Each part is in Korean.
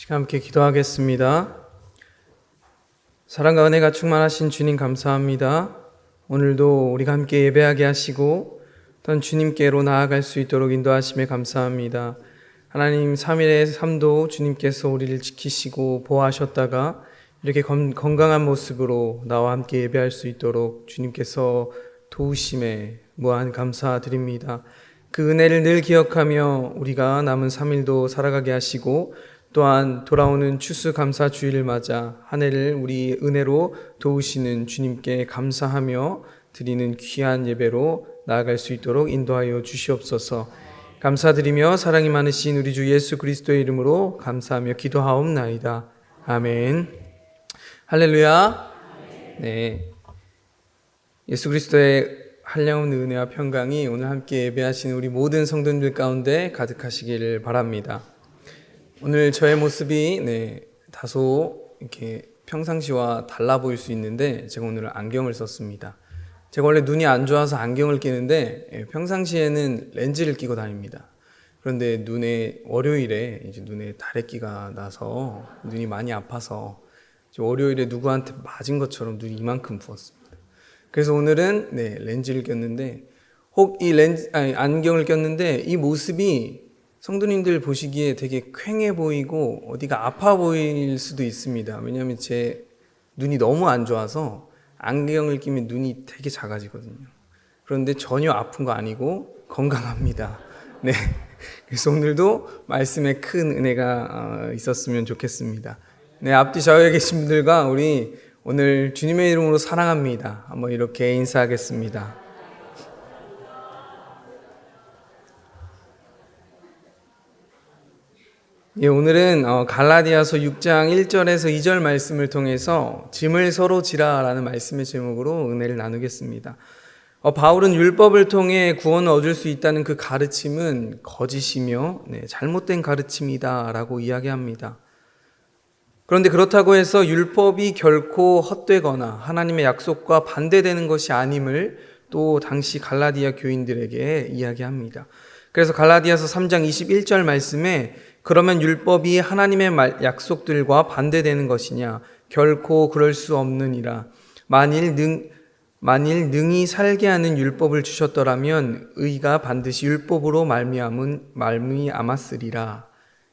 함께 기도하겠습니다. 사랑과 은혜가 충만하신 주님 감사합니다. 오늘도 우리가 함께 예배하게 하시고 또한 주님께로 나아갈 수 있도록 인도하심에 감사합니다. 하나님 3일의 삶도 주님께서 우리를 지키시고 보호하셨다가 이렇게 건강한 모습으로 나와 함께 예배할 수 있도록 주님께서 도우심에 무한 감사드립니다. 그 은혜를 늘 기억하며 우리가 남은 3일도 살아가게 하시고 또한 돌아오는 추수감사 주일을 맞아 한 해를 우리 은혜로 도우시는 주님께 감사하며 드리는 귀한 예배로 나아갈 수 있도록 인도하여 주시옵소서. 감사드리며 사랑이 많으신 우리 주 예수 그리스도의 이름으로 감사하며 기도하옵나이다. 아멘. 할렐루야. 네. 예수 그리스도의 한량없는 은혜와 평강이 오늘 함께 예배하신 우리 모든 성도님들 가운데 가득하시기를 바랍니다. 오늘 저의 모습이 다소 이렇게 평상시와 달라 보일 수 있는데 제가 오늘 안경을 썼습니다. 제가 원래 눈이 안 좋아서 안경을 끼는데 평상시에는 렌즈를 끼고 다닙니다. 그런데 월요일에 이제 눈에 다래끼가 나서 눈이 많이 아파서 월요일에 누구한테 맞은 것처럼 눈이 이만큼 부었습니다. 그래서 오늘은 렌즈를 꼈는데 안경을 꼈는데 이 모습이 성도님들 보시기에 되게 퀭해 보이고 어디가 아파 보일 수도 있습니다. 왜냐하면 제 눈이 너무 안 좋아서 안경을 끼면 눈이 되게 작아지거든요. 그런데 전혀 아픈 거 아니고 건강합니다. 네. 그래서 오늘도 말씀에 큰 은혜가 있었으면 좋겠습니다. 네, 앞뒤 좌우에 계신 분들과 우리 오늘 주님의 이름으로 사랑합니다. 한번 이렇게 인사하겠습니다. 예, 오늘은 갈라디아서 6장 1절에서 2절 말씀을 통해서 짐을 서로 지라라는 말씀의 제목으로 은혜를 나누겠습니다. 바울은 율법을 통해 구원을 얻을 수 있다는 그 가르침은 거짓이며 잘못된 가르침이다라고 이야기합니다. 그런데 그렇다고 해서 율법이 결코 헛되거나 하나님의 약속과 반대되는 것이 아님을 또 당시 갈라디아 교인들에게 이야기합니다. 그래서 갈라디아서 3장 21절 말씀에 그러면 율법이 하나님의 약속들과 반대되는 것이냐? 결코 그럴 수 없느니라. 만일 능히 살게 하는 율법을 주셨더라면 의가 반드시 율법으로 말미암았으리라.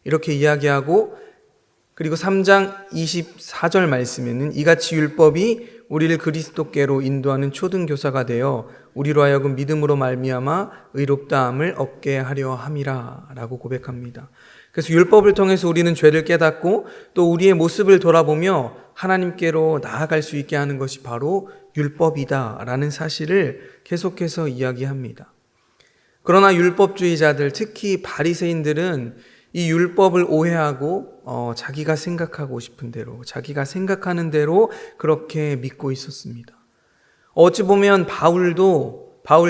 이렇게 이야기하고 그리고 3장 24절 말씀에는 이같이 율법이 우리를 그리스도께로 인도하는 초등교사가 되어 우리로 하여금 믿음으로 말미암아 의롭다함을 얻게 하려 함이라 라고 고백합니다. 그래서 율법을 통해서 우리는 죄를 깨닫고 또 우리의 모습을 돌아보며 하나님께로 나아갈 수 있게 하는 것이 바로 율법이다 라는 사실을 계속해서 이야기합니다. 그러나 율법주의자들, 특히 바리새인들은 이 율법을 오해하고 자기가 생각하고 싶은 대로, 자기가 생각하는 대로 그렇게 믿고 있었습니다. 어찌 보면 바울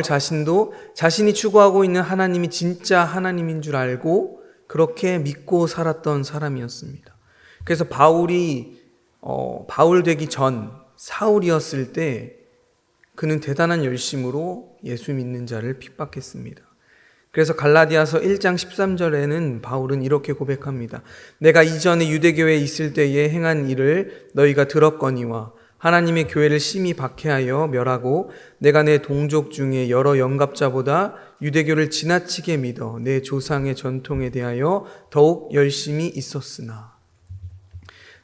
자신도 자신이 추구하고 있는 하나님이 진짜 하나님인 줄 알고 그렇게 믿고 살았던 사람이었습니다. 그래서 바울 되기 전 사울이었을 때 그는 대단한 열심으로 예수 믿는 자를 핍박했습니다. 그래서 갈라디아서 1장 13절에는 바울은 이렇게 고백합니다. 내가 이전에 유대교회에 있을 때에 행한 일을 너희가 들었거니와 하나님의 교회를 심히 박해하여 멸하고 내가 내 동족 중에 여러 영갑자보다 유대교를 지나치게 믿어 내 조상의 전통에 대하여 더욱 열심히 있었으나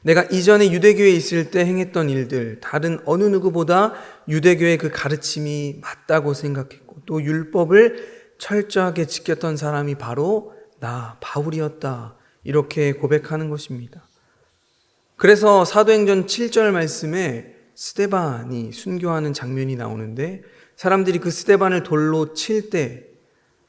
내가 이전에 유대교회에 있을 때 행했던 일들 다른 어느 누구보다 유대교의 그 가르침이 맞다고 생각했고 또 율법을 철저하게 지켰던 사람이 바로 나 바울이었다 이렇게 고백하는 것입니다. 그래서 사도행전 7절 말씀에 스데반이 순교하는 장면이 나오는데 사람들이 그 스데반을 돌로 칠 때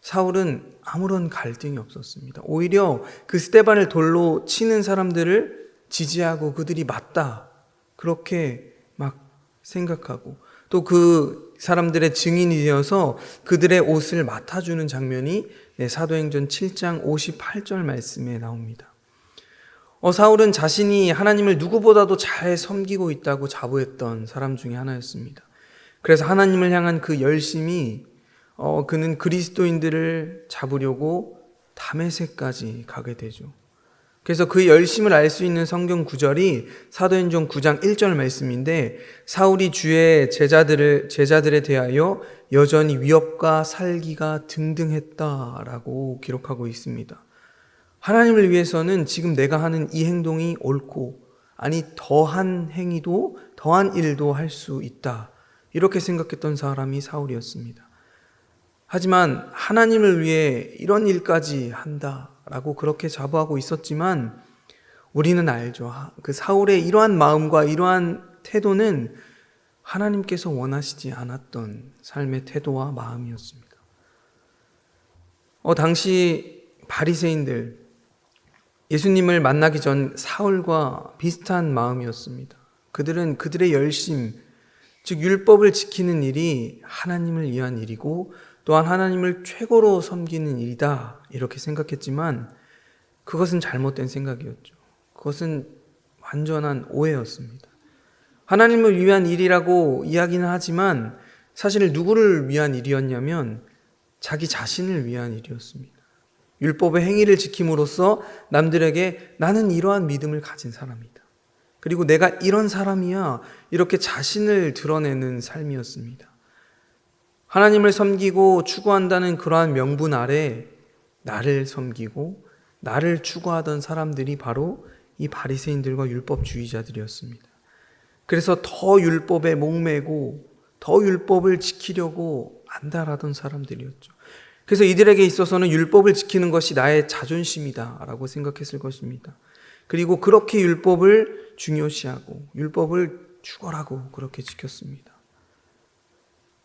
사울은 아무런 갈등이 없었습니다. 오히려 그 스데반을 돌로 치는 사람들을 지지하고 그들이 맞다 그렇게 막 생각하고 또 그 사람들의 증인이 되어서 그들의 옷을 맡아주는 장면이 사도행전 7장 58절 말씀에 나옵니다. 사울은 자신이 하나님을 누구보다도 잘 섬기고 있다고 자부했던 사람 중에 하나였습니다. 그래서 하나님을 향한 그 열심이 그는 그리스도인들을 잡으려고 다메섹까지 가게 되죠. 그래서 그 열심을 알 수 있는 성경 구절이 사도행전 9장 1절 말씀인데, 사울이 주의 제자들에 대하여 여전히 위협과 살기가 등등했다라고 기록하고 있습니다. 하나님을 위해서는 지금 내가 하는 이 행동이 옳고, 아니 더한 행위도 더한 일도 할 수 있다, 이렇게 생각했던 사람이 사울이었습니다. 하지만 하나님을 위해 이런 일까지 한다라고 그렇게 자부하고 있었지만, 우리는 알죠. 그 사울의 이러한 마음과 이러한 태도는 하나님께서 원하시지 않았던 삶의 태도와 마음이었습니다. 당시 바리새인들, 예수님을 만나기 전 사울과 비슷한 마음이었습니다. 그들은 그들의 열심, 즉 율법을 지키는 일이 하나님을 위한 일이고 또한 하나님을 최고로 섬기는 일이다, 이렇게 생각했지만 그것은 잘못된 생각이었죠. 그것은 완전한 오해였습니다. 하나님을 위한 일이라고 이야기는 하지만 사실 누구를 위한 일이었냐면 자기 자신을 위한 일이었습니다. 율법의 행위를 지킴으로써 남들에게 나는 이러한 믿음을 가진 사람이다, 그리고 내가 이런 사람이야, 이렇게 자신을 드러내는 삶이었습니다. 하나님을 섬기고 추구한다는 그러한 명분 아래 나를 섬기고 나를 추구하던 사람들이 바로 이 바리새인들과 율법주의자들이었습니다. 그래서 더 율법에 목매고 더 율법을 지키려고 안달하던 사람들이었죠. 그래서 이들에게 있어서는 율법을 지키는 것이 나의 자존심이다라고 생각했을 것입니다. 그리고 그렇게 율법을 중요시하고 율법을 추구하고 그렇게 지켰습니다.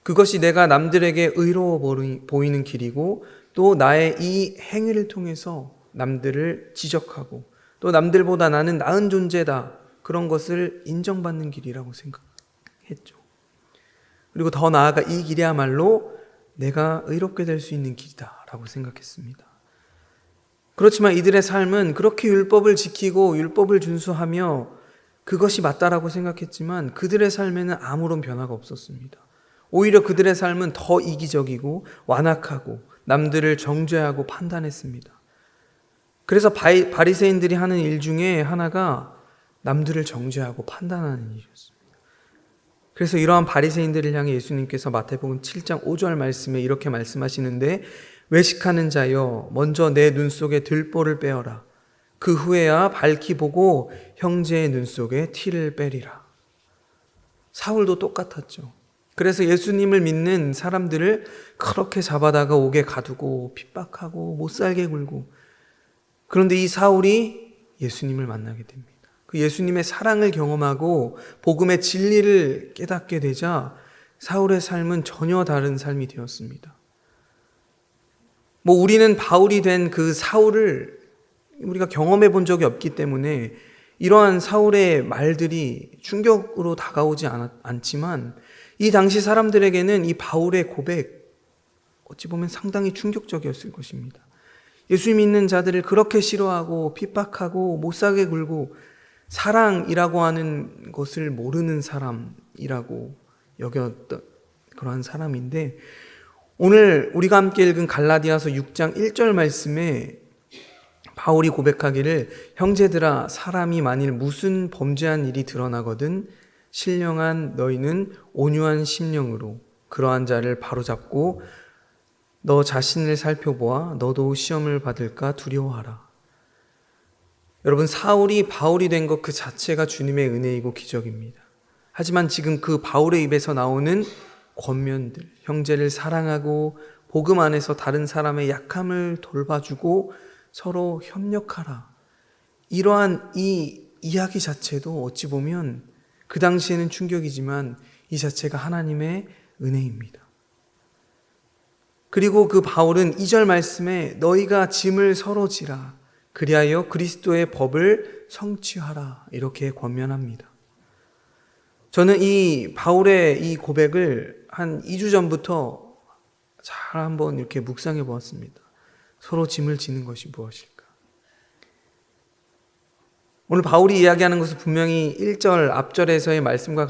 그것이 내가 남들에게 의로워 보이는 길이고, 또 나의 이 행위를 통해서 남들을 지적하고 또 남들보다 나는 나은 존재다, 그런 것을 인정받는 길이라고 생각했죠. 그리고 더 나아가 이 길이야말로 내가 의롭게 될 수 있는 길이다라고 생각했습니다. 그렇지만 이들의 삶은 그렇게 율법을 지키고 율법을 준수하며 그것이 맞다라고 생각했지만 그들의 삶에는 아무런 변화가 없었습니다. 오히려 그들의 삶은 더 이기적이고 완악하고 남들을 정죄하고 판단했습니다. 그래서 바리새인들이 하는 일 중에 하나가 남들을 정죄하고 판단하는 일이었습니다. 그래서 이러한 바리새인들을 향해 예수님께서 마태복음 7장 5절 말씀에 이렇게 말씀하시는데, 외식하는 자여 먼저 내 눈 속에 들보를 빼어라. 그 후에야 밝히 보고 형제의 눈 속에 티를 빼리라. 사울도 똑같았죠. 그래서 예수님을 믿는 사람들을 그렇게 잡아다가 옥에 가두고 핍박하고 못살게 굴고, 그런데 이 사울이 예수님을 만나게 됩니다. 그 예수님의 사랑을 경험하고 복음의 진리를 깨닫게 되자 사울의 삶은 전혀 다른 삶이 되었습니다. 우리는 바울이 된 그 사울을 우리가 경험해 본 적이 없기 때문에 이러한 사울의 말들이 충격으로 다가오지 않지만, 이 당시 사람들에게는 이 바울의 고백, 어찌 보면 상당히 충격적이었을 것입니다. 예수 믿는 자들을 그렇게 싫어하고 핍박하고 못살게 굴고 사랑이라고 하는 것을 모르는 사람이라고 여겼던 그러한 사람인데, 오늘 우리가 함께 읽은 갈라디아서 6장 1절 말씀에 바울이 고백하기를, 형제들아 사람이 만일 무슨 범죄한 일이 드러나거든 신령한 너희는 온유한 심령으로 그러한 자를 바로잡고 너 자신을 살펴보아 너도 시험을 받을까 두려워하라. 여러분, 사울이 바울이 된 것 그 자체가 주님의 은혜이고 기적입니다. 하지만 지금 그 바울의 입에서 나오는 권면들, 형제를 사랑하고 복음 안에서 다른 사람의 약함을 돌봐주고 서로 협력하라, 이러한 이 이야기 자체도 어찌 보면 그 당시에는 충격이지만 이 자체가 하나님의 은혜입니다. 그리고 그 바울은 2절 말씀에 너희가 짐을 서로 지라 그리하여 그리스도의 법을 성취하라, 이렇게 권면합니다. 저는 이 바울의 이 고백을 한 2주 전부터 잘 한번 이렇게 묵상해 보았습니다. 서로 짐을 지는 것이 무엇일까? 오늘 바울이 이야기하는 것은 분명히 1절 앞절에서의 말씀과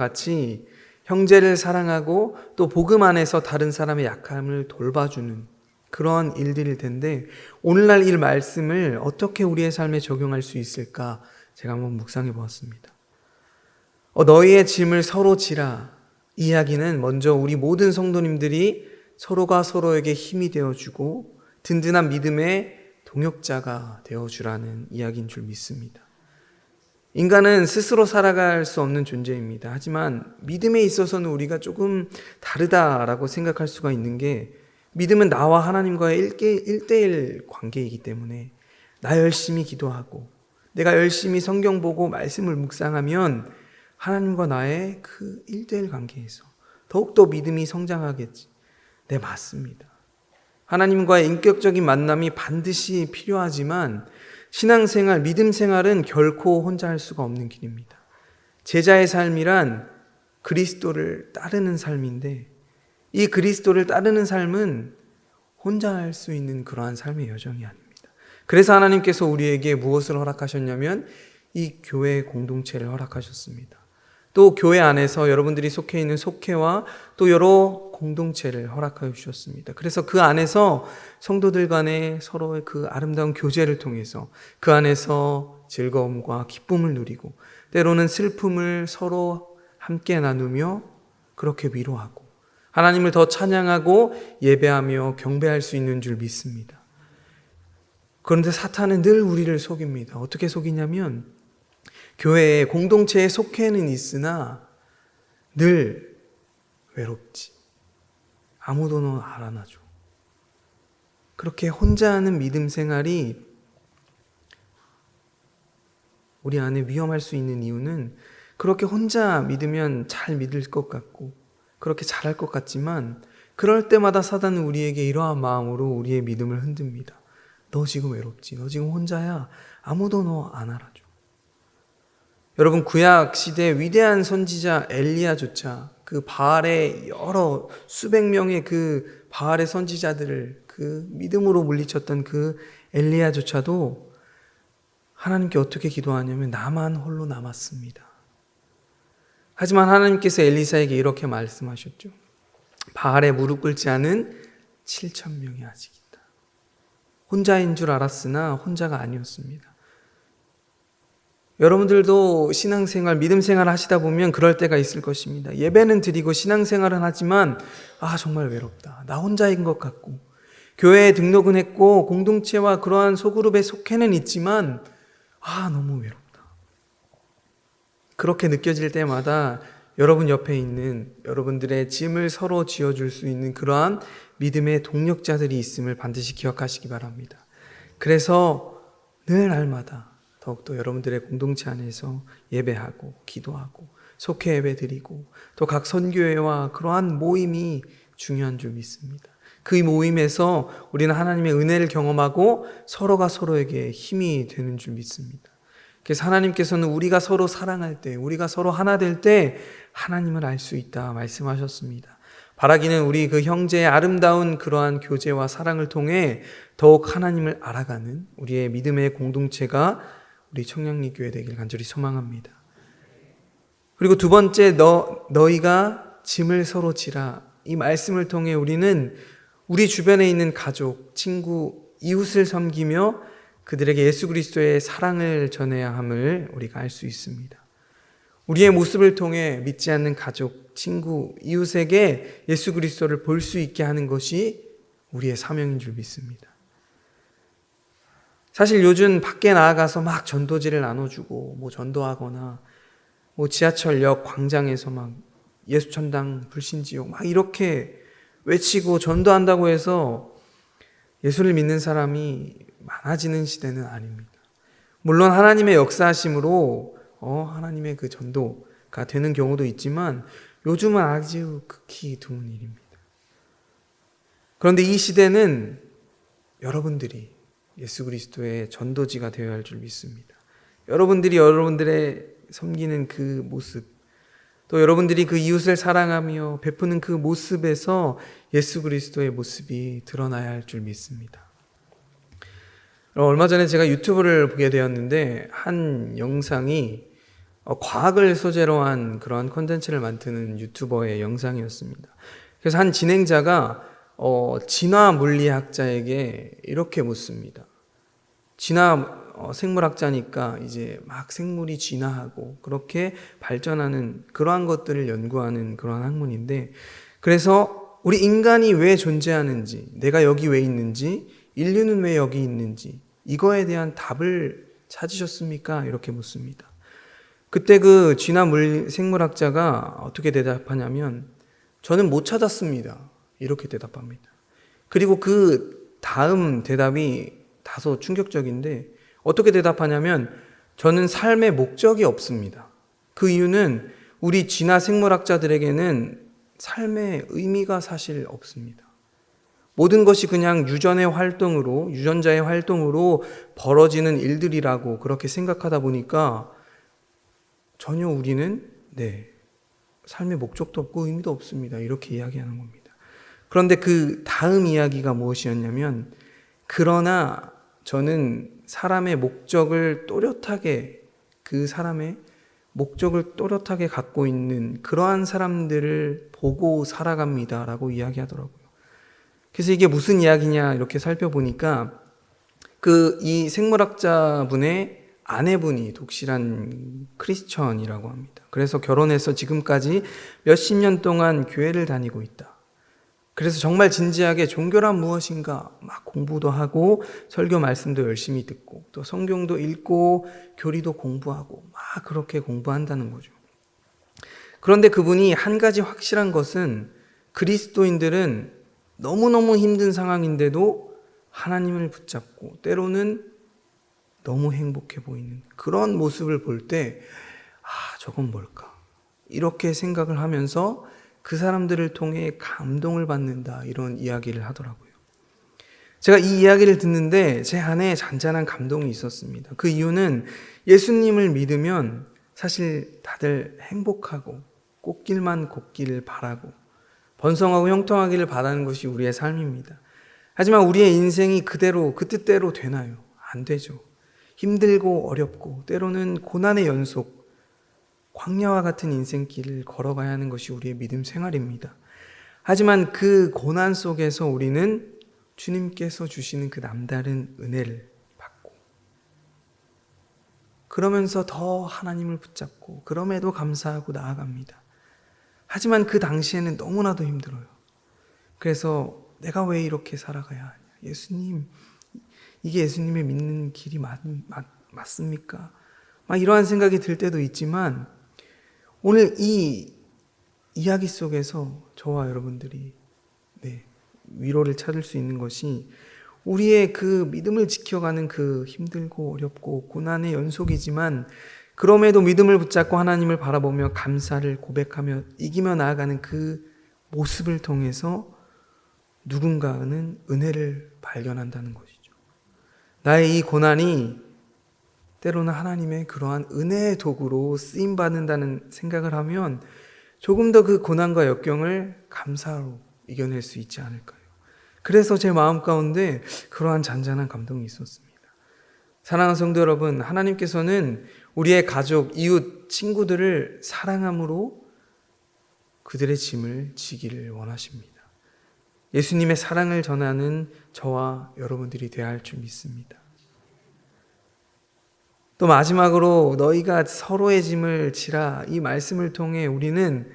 형제를 사랑하고 또 복음 안에서 다른 사람의 약함을 돌봐주는 그런 일들일 텐데 오늘날 이 말씀을 어떻게 우리의 삶에 적용할 수 있을까 제가 한번 묵상해 보았습니다. 너희의 짐을 서로 지라. 이 이야기는 먼저 우리 모든 성도님들이 서로가 서로에게 힘이 되어주고 든든한 믿음의 동역자가 되어주라는 이야기인 줄 믿습니다. 인간은 스스로 살아갈 수 없는 존재입니다. 하지만 믿음에 있어서는 우리가 조금 다르다라고 생각할 수가 있는 게 믿음은 나와 하나님과의 1대1 관계이기 때문에 나 열심히 기도하고 내가 열심히 성경 보고 말씀을 묵상하면 하나님과 나의 그 1대1 관계에서 더욱더 믿음이 성장하겠지. 네, 맞습니다. 하나님과의 인격적인 만남이 반드시 필요하지만 신앙생활, 믿음 생활은 결코 혼자 할 수가 없는 길입니다. 제자의 삶이란 그리스도를 따르는 삶인데 이 그리스도를 따르는 삶은 혼자 할 수 있는 그러한 삶의 여정이 아닙니다. 그래서 하나님께서 우리에게 무엇을 허락하셨냐면 이 교회 공동체를 허락하셨습니다. 또 교회 안에서 여러분들이 속해 있는 속회와 또 여러 공동체를 허락하여 주셨습니다. 그래서 그 안에서 성도들 간의 서로의 그 아름다운 교제를 통해서 그 안에서 즐거움과 기쁨을 누리고 때로는 슬픔을 서로 함께 나누며 그렇게 위로하고 하나님을 더 찬양하고 예배하며 경배할 수 있는 줄 믿습니다. 그런데 사탄은 늘 우리를 속입니다. 어떻게 속이냐면 교회에 공동체에 속해는 있으나 늘 외롭지. 아무도 너 알아놔줘. 그렇게 혼자 하는 믿음 생활이 우리 안에 위험할 수 있는 이유는 그렇게 혼자 믿으면 잘 믿을 것 같고 그렇게 잘할 것 같지만 그럴 때마다 사단은 우리에게 이러한 마음으로 우리의 믿음을 흔듭니다. 너 지금 외롭지. 너 지금 혼자야. 아무도 너 안 알아줘. 여러분 구약 시대 위대한 선지자 엘리야조차 그 바알의 여러 수백 명의 그 바알의 선지자들을 그 믿음으로 물리쳤던 그 엘리야조차도 하나님께 어떻게 기도하냐면 나만 홀로 남았습니다. 하지만 하나님께서 엘리사에게 이렇게 말씀하셨죠. 바알에 무릎 꿇지 않은 7,000명이 아직 있다. 혼자인 줄 알았으나 혼자가 아니었습니다. 여러분들도 신앙생활, 믿음생활 하시다 보면 그럴 때가 있을 것입니다. 예배는 드리고 신앙생활은 하지만 정말 외롭다. 나 혼자인 것 같고 교회에 등록은 했고 공동체와 그러한 소그룹에 속해는 있지만 너무 외롭다. 그렇게 느껴질 때마다 여러분 옆에 있는 여러분들의 짐을 서로 지어줄 수 있는 그러한 믿음의 동력자들이 있음을 반드시 기억하시기 바랍니다. 그래서 늘 날마다 더욱더 여러분들의 공동체 안에서 예배하고 기도하고 속회 예배 드리고 또 각 선교회와 그러한 모임이 중요한 줄 믿습니다. 그 모임에서 우리는 하나님의 은혜를 경험하고 서로가 서로에게 힘이 되는 줄 믿습니다. 그래서 하나님께서는 우리가 서로 사랑할 때, 우리가 서로 하나 될 때 하나님을 알 수 있다 말씀하셨습니다. 바라기는 우리 그 형제의 아름다운 그러한 교제와 사랑을 통해 더욱 하나님을 알아가는 우리의 믿음의 공동체가 우리 청량리 교회 되길 간절히 소망합니다. 그리고 두 번째, 너희가 짐을 서로 지라. 이 말씀을 통해 우리는 우리 주변에 있는 가족, 친구, 이웃을 섬기며 그들에게 예수 그리스도의 사랑을 전해야 함을 우리가 알 수 있습니다. 우리의 모습을 통해 믿지 않는 가족, 친구, 이웃에게 예수 그리스도를 볼 수 있게 하는 것이 우리의 사명인 줄 믿습니다. 사실 요즘 밖에 나가서 막 전도지를 나눠주고 전도하거나 지하철역 광장에서 막 예수천당 불신지옥 막 이렇게 외치고 전도한다고 해서 예수를 믿는 사람이 많아지는 시대는 아닙니다. 물론 하나님의 역사하심으로 하나님의 그 전도가 되는 경우도 있지만 요즘은 아주 극히 드문 일입니다. 그런데 이 시대는 여러분들이 예수 그리스도의 전도지가 되어야 할 줄 믿습니다. 여러분들이 여러분들의 섬기는 그 모습, 또 여러분들이 그 이웃을 사랑하며 베푸는 그 모습에서 예수 그리스도의 모습이 드러나야 할 줄 믿습니다. 얼마 전에 제가 유튜브를 보게 되었는데 한 영상이 과학을 소재로 한 그러한 콘텐츠를 만드는 유튜버의 영상이었습니다. 그래서 한 진행자가 진화 물리학자에게 이렇게 묻습니다. 진화 생물학자니까 이제 막 생물이 진화하고 그렇게 발전하는 그러한 것들을 연구하는 그러한 학문인데, 그래서 우리 인간이 왜 존재하는지, 내가 여기 왜 있는지, 인류는 왜 여기 있는지, 이거에 대한 답을 찾으셨습니까? 이렇게 묻습니다. 그때 그 진화 생물학자가 어떻게 대답하냐면, 저는 못 찾았습니다. 이렇게 대답합니다. 그리고 그 다음 대답이 다소 충격적인데, 어떻게 대답하냐면, 저는 삶의 목적이 없습니다. 그 이유는 우리 진화 생물학자들에게는 삶의 의미가 사실 없습니다. 모든 것이 그냥 유전자의 활동으로 벌어지는 일들이라고 그렇게 생각하다 보니까 전혀 우리는 삶의 목적도 없고 의미도 없습니다. 이렇게 이야기하는 겁니다. 그런데 그 다음 이야기가 무엇이었냐면, 그러나 저는 사람의 목적을 또렷하게 갖고 있는 그러한 사람들을 보고 살아갑니다라고 이야기하더라고요. 그래서 이게 무슨 이야기냐 이렇게 살펴보니까, 이 생물학자분의 아내분이 독실한 크리스천이라고 합니다. 그래서 결혼해서 지금까지 몇십 년 동안 교회를 다니고 있다. 그래서 정말 진지하게 종교란 무엇인가 막 공부도 하고 설교 말씀도 열심히 듣고 또 성경도 읽고 교리도 공부하고 막 그렇게 공부한다는 거죠. 그런데 그분이 한 가지 확실한 것은, 그리스도인들은 너무너무 힘든 상황인데도 하나님을 붙잡고 때로는 너무 행복해 보이는 그런 모습을 볼 때, 저건 뭘까? 이렇게 생각을 하면서 그 사람들을 통해 감동을 받는다, 이런 이야기를 하더라고요. 제가 이 이야기를 듣는데 제 안에 잔잔한 감동이 있었습니다. 그 이유는 예수님을 믿으면 사실 다들 행복하고 꽃길만 걷기를 바라고 번성하고 형통하기를 바라는 것이 우리의 삶입니다. 하지만 우리의 인생이 그 뜻대로 되나요? 안 되죠. 힘들고 어렵고 때로는 고난의 연속, 광야와 같은 인생길을 걸어가야 하는 것이 우리의 믿음 생활입니다. 하지만 그 고난 속에서 우리는 주님께서 주시는 그 남다른 은혜를 받고, 그러면서 더 하나님을 붙잡고 그럼에도 감사하고 나아갑니다. 하지만 그 당시에는 너무나도 힘들어요. 그래서 내가 왜 이렇게 살아가야 하냐? 예수님, 이게 예수님의 믿는 길이 맞습니까? 막 이러한 생각이 들 때도 있지만, 오늘 이 이야기 속에서 저와 여러분들이 위로를 찾을 수 있는 것이, 우리의 그 믿음을 지켜가는 그 힘들고 어렵고 고난의 연속이지만 그럼에도 믿음을 붙잡고 하나님을 바라보며 감사를 고백하며 이기며 나아가는 그 모습을 통해서 누군가는 은혜를 발견한다는 것이죠. 나의 이 고난이 때로는 하나님의 그러한 은혜의 도구로 쓰임받는다는 생각을 하면 조금 더 그 고난과 역경을 감사로 이겨낼 수 있지 않을까요? 그래서 제 마음 가운데 그러한 잔잔한 감동이 있었습니다. 사랑하는 성도 여러분, 하나님께서는 우리의 가족, 이웃, 친구들을 사랑함으로 그들의 짐을 지기를 원하십니다. 예수님의 사랑을 전하는 저와 여러분들이 되어야 할 줄 믿습니다. 또 마지막으로 너희가 서로의 짐을 지라, 이 말씀을 통해 우리는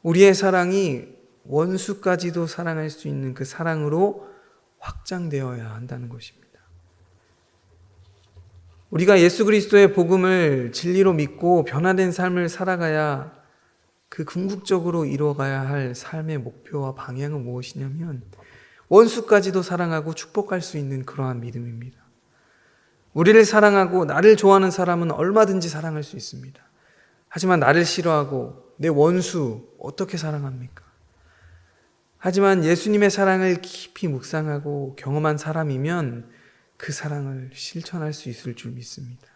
우리의 사랑이 원수까지도 사랑할 수 있는 그 사랑으로 확장되어야 한다는 것입니다. 우리가 예수 그리스도의 복음을 진리로 믿고 변화된 삶을 살아가야, 그 궁극적으로 이루어가야 할 삶의 목표와 방향은 무엇이냐면 원수까지도 사랑하고 축복할 수 있는 그러한 믿음입니다. 우리를 사랑하고 나를 좋아하는 사람은 얼마든지 사랑할 수 있습니다. 하지만 나를 싫어하고 내 원수 어떻게 사랑합니까? 하지만 예수님의 사랑을 깊이 묵상하고 경험한 사람이면 그 사랑을 실천할 수 있을 줄 믿습니다.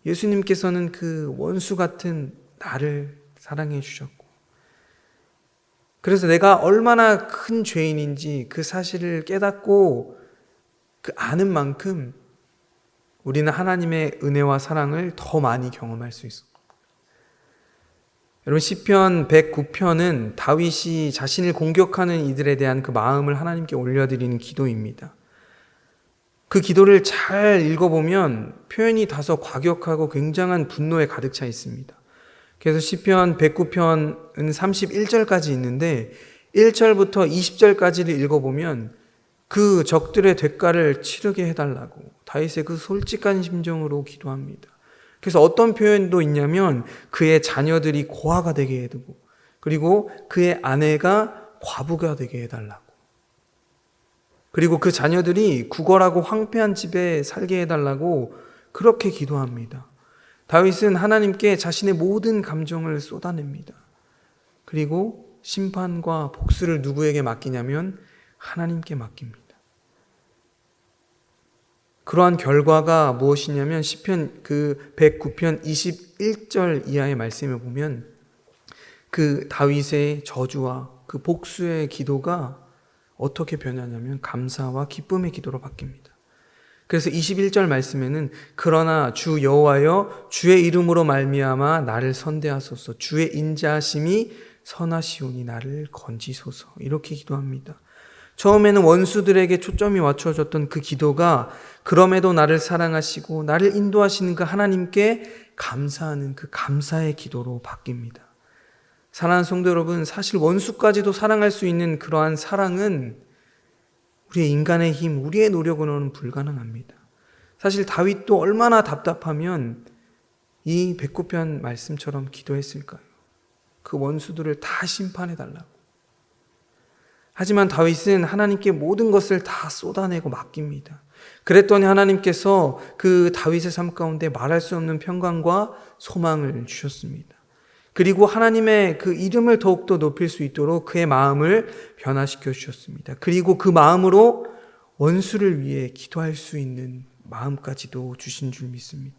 예수님께서는 그 원수 같은 나를 사랑해 주셨고, 그래서 내가 얼마나 큰 죄인인지 그 사실을 깨닫고 그 아는 만큼 우리는 하나님의 은혜와 사랑을 더 많이 경험할 수 있습니다. 여러분, 시편 109편은 다윗이 자신을 공격하는 이들에 대한 그 마음을 하나님께 올려드리는 기도입니다. 그 기도를 잘 읽어보면 표현이 다소 과격하고 굉장한 분노에 가득 차 있습니다. 그래서 시편 109편은 31절까지 있는데 1절부터 20절까지를 읽어보면 그 적들의 대가를 치르게 해달라고 다윗의 그 솔직한 심정으로 기도합니다. 그래서 어떤 표현도 있냐면 그의 자녀들이 고아가 되게 해두고, 그리고 그의 아내가 과부가 되게 해달라고, 그리고 그 자녀들이 구걸하고 황폐한 집에 살게 해달라고 그렇게 기도합니다. 다윗은 하나님께 자신의 모든 감정을 쏟아냅니다. 그리고 심판과 복수를 누구에게 맡기냐면 하나님께 맡깁니다. 그러한 결과가 무엇이냐면 시편 109편 21절 이하의 말씀을 보면 그 다윗의 저주와 그 복수의 기도가 어떻게 변하냐면 감사와 기쁨의 기도로 바뀝니다. 그래서 21절 말씀에는 그러나 주 여호와여 주의 이름으로 말미암아 나를 선대하소서, 주의 인자하심이 선하시오니 나를 건지소서, 이렇게 기도합니다. 처음에는 원수들에게 초점이 맞춰졌던 그 기도가 그럼에도 나를 사랑하시고 나를 인도하시는 그 하나님께 감사하는 그 감사의 기도로 바뀝니다. 사랑하는 성도 여러분, 사실 원수까지도 사랑할 수 있는 그러한 사랑은 우리의 인간의 힘, 우리의 노력으로는 불가능합니다. 사실 다윗도 얼마나 답답하면 이 109편 말씀처럼 기도했을까요? 그 원수들을 다 심판해달라고. 하지만 다윗은 하나님께 모든 것을 다 쏟아내고 맡깁니다. 그랬더니 하나님께서 그 다윗의 삶 가운데 말할 수 없는 평강과 소망을 주셨습니다. 그리고 하나님의 그 이름을 더욱더 높일 수 있도록 그의 마음을 변화시켜 주셨습니다. 그리고 그 마음으로 원수를 위해 기도할 수 있는 마음까지도 주신 줄 믿습니다.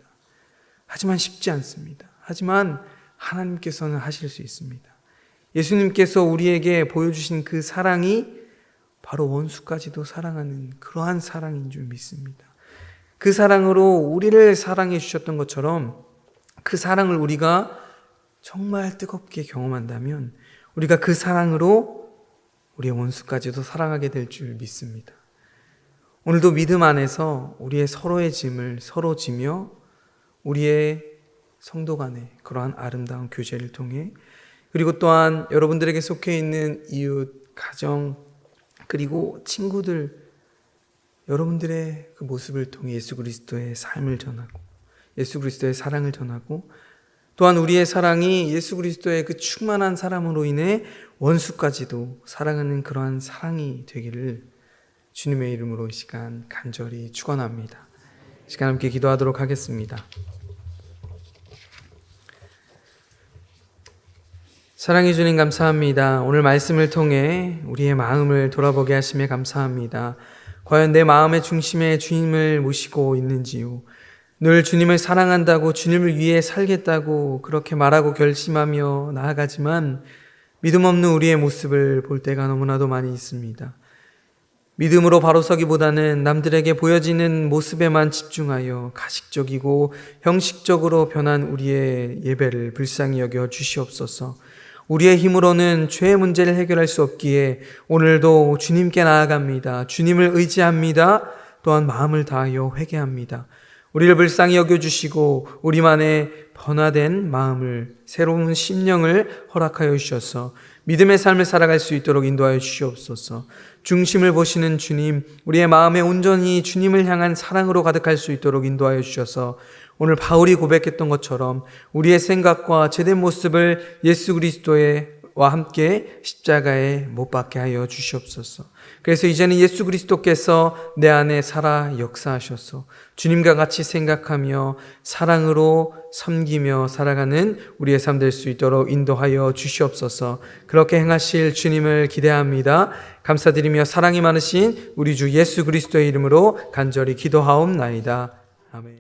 하지만 쉽지 않습니다. 하지만 하나님께서는 하실 수 있습니다. 예수님께서 우리에게 보여주신 그 사랑이 바로 원수까지도 사랑하는 그러한 사랑인 줄 믿습니다. 그 사랑으로 우리를 사랑해 주셨던 것처럼 그 사랑을 우리가 정말 뜨겁게 경험한다면 우리가 그 사랑으로 우리의 원수까지도 사랑하게 될 줄 믿습니다. 오늘도 믿음 안에서 우리의 서로의 짐을 서로 지며 우리의 성도 간의 그러한 아름다운 교제를 통해, 그리고 또한 여러분들에게 속해 있는 이웃, 가정, 그리고 친구들, 여러분들의 그 모습을 통해 예수 그리스도의 삶을 전하고 예수 그리스도의 사랑을 전하고, 또한 우리의 사랑이 예수 그리스도의 그 충만한 사랑으로 인해 원수까지도 사랑하는 그러한 사랑이 되기를 주님의 이름으로 이 시간 간절히 축원합니다. 이 시간 함께 기도하도록 하겠습니다. 사랑해 주님 감사합니다. 오늘 말씀을 통해 우리의 마음을 돌아보게 하심에 감사합니다. 과연 내 마음의 중심에 주님을 모시고 있는지요? 늘 주님을 사랑한다고, 주님을 위해 살겠다고 그렇게 말하고 결심하며 나아가지만 믿음 없는 우리의 모습을 볼 때가 너무나도 많이 있습니다. 믿음으로 바로 서기보다는 남들에게 보여지는 모습에만 집중하여 가식적이고 형식적으로 변한 우리의 예배를 불쌍히 여겨 주시옵소서. 우리의 힘으로는 죄의 문제를 해결할 수 없기에 오늘도 주님께 나아갑니다. 주님을 의지합니다. 또한 마음을 다하여 회개합니다. 우리를 불쌍히 여겨주시고 우리만의 변화된 마음을, 새로운 심령을 허락하여 주셔서 믿음의 삶을 살아갈 수 있도록 인도하여 주시옵소서. 중심을 보시는 주님, 우리의 마음에 온전히 주님을 향한 사랑으로 가득할 수 있도록 인도하여 주셔서 오늘 바울이 고백했던 것처럼 우리의 생각과 제된 모습을 예수 그리스도와 함께 십자가에 못 박게 하여 주시옵소서. 그래서 이제는 예수 그리스도께서 내 안에 살아 역사하셔서 주님과 같이 생각하며 사랑으로 섬기며 살아가는 우리의 삶 될 수 있도록 인도하여 주시옵소서. 그렇게 행하실 주님을 기대합니다. 감사드리며 사랑이 많으신 우리 주 예수 그리스도의 이름으로 간절히 기도하옵나이다. 아멘.